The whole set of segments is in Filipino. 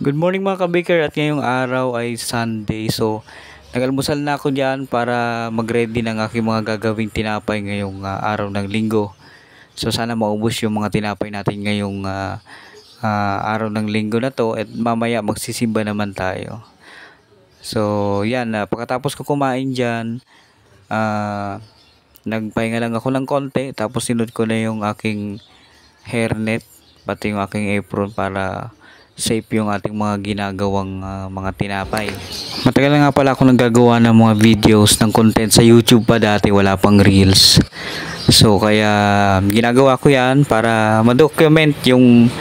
Good morning mga ka-baker, at ngayong araw ay Sunday. So nag-almusal na ako diyan para mag-ready ng aking mga gagawing tinapay ngayong araw ng linggo. So sana maubos yung mga tinapay natin ngayong araw ng linggo na to, at mamaya magsisimba naman tayo. So yan, pagkatapos ko kumain diyan, nagpahinga lang ako ng konti, tapos sinod ko na yung aking hairnet pati yung aking apron para safe yung ating mga ginagawang mga tinapay. Matagal na nga pala ako naggagawa ng mga videos ng content sa YouTube pa dati, wala pang reels. So kaya ginagawa ko yan para ma-document yung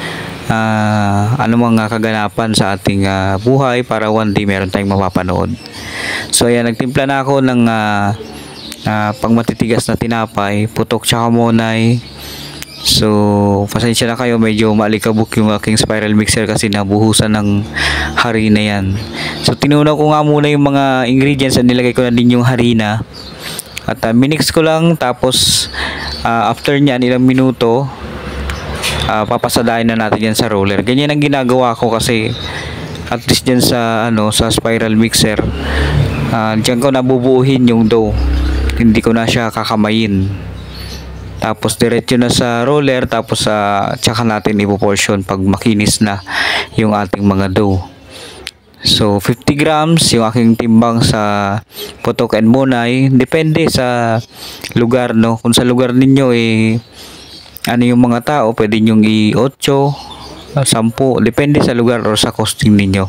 ano mga kaganapan sa ating buhay, para one day meron tayong mapapanood. So ayan, nagtimpla na ako ng pang matitigas na tinapay, putok tsaka monay. So pasensya na kayo, medyo maalikabok yung aking spiral mixer kasi nabuhusan ng harina yan. So tinunaw ko nga muna yung mga ingredients at nilagay ko na din yung harina at minix ko lang, tapos after nyan ilang minuto papasadahin na natin yan sa roller. Ganyan ang ginagawa ko kasi at least dyan sa sa spiral mixer, dyan ko nabubuuhin yung dough, hindi ko na siya kakamayin. Tapos diretso na sa roller, tapos tsaka natin ipoportion pag makinis na yung ating mga dough. So 50 grams yung aking timbang sa putok and monay. Depende sa lugar, no? Kung sa lugar ninyo ano yung mga tao, pwede nyong i-8, 10, depende sa lugar o sa costing ninyo.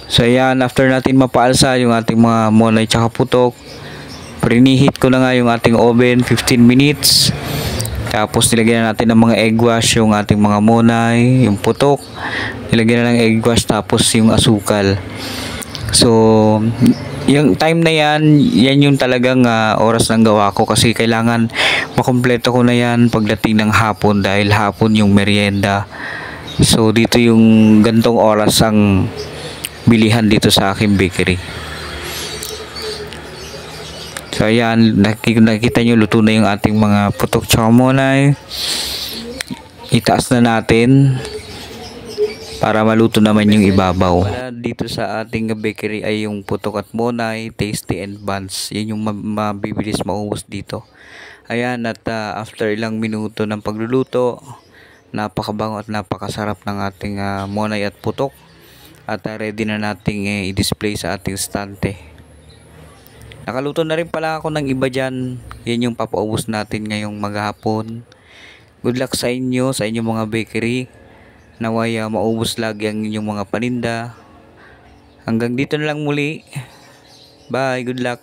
So ayan, after natin mapaalsa yung ating mga monay tsaka putok, preheat ko na nga yung ating oven 15 minutes. Tapos nilagyan na natin ng mga egg wash yung ating mga monay, yung putok nilagyan na ng egg wash, tapos yung asukal. So yung time na yan yung talagang oras ng gawa ko, kasi kailangan makumpleto ko na yan pagdating ng hapon, dahil hapon yung merienda. So dito yung gantong oras ang bilihan dito sa aking bakery. So ayan, nakikita nyo luto na yung ating mga putok tsaka monay. Itaas na natin para maluto naman yung ibabaw. Dito sa ating bakery ay yung putok at monay, tasty and buns. Yan yung mabibilis maubos dito. Ayan, at after ilang minuto ng pagluluto, napakabango at napakasarap ng ating monay at putok. At ready na nating i-display sa ating stante. Nakaluto na rin pala ako ng iba dyan. Yan yung papaubos natin ngayong maghapon. Good luck sa inyo, sa inyong mga bakery. Naway maubos lagi ang inyong mga paninda. Hanggang dito na lang muli. Bye, good luck.